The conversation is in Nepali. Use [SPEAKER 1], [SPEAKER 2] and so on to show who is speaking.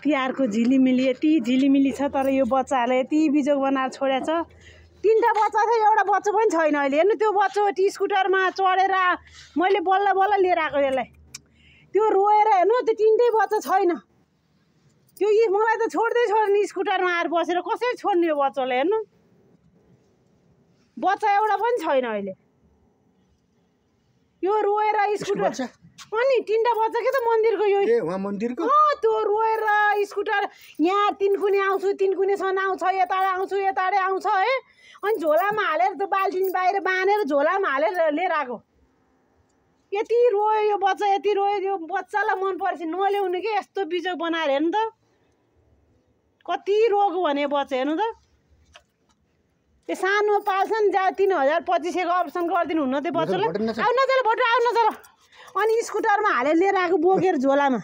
[SPEAKER 1] तिहारको झिलिमिली यति झिलिमिली छ तर यो बच्चाहरूले यति बिजोग बनाएर छोडेछ। 3टा बच्चा थियो, एउटा बच्चा पनि छैन अहिले। हेर्नु त्यो बच्चा स्कुटरमा चढेर मैले बल्ल बल्ल लिएर आएको यसलाई। त्यो रोएर हेर्नु त्यो 3टै बच्चा छैन। त्यो मलाई त छोड्दै छोड्ने स्कुटरमा आएर बसेर कसरी छोड्ने यो बच्चालाई। हेर्नु बच्चा एउटा पनि छैन अहिले। यो रोएर स्कुटर अनि 3टा बच्चा के त मन्दिरको यो
[SPEAKER 2] मन्दिरको
[SPEAKER 1] त्यो रोएर स्कुटर यहाँ तिनकुने आउँछु तिनकुनेसम्म आउँछ, यताडै आउँछु यताडै आउँछ है। अनि झोलामा हालेर त्यो बाल्टिन बाहिर बाँधेर झोलामा हालेर लिएर आएको। यति रोयो यो बच्चा, यति रोयो। यो बच्चालाई मन पर्छ नल्याउनु कि यस्तो बिजोग बनाएर। हेर्नु त कति रोग भने बच्चा। हेर्नु त त्यो सानो पाल्छन् जा 3000-2500को अप्सन गरिदिनु हुन्न त्यो बच्चालाई। आउ नचल भोट आउ नचल। अनि स्कुटरमा हालेर लिएर आएको बोकेर झोलामा।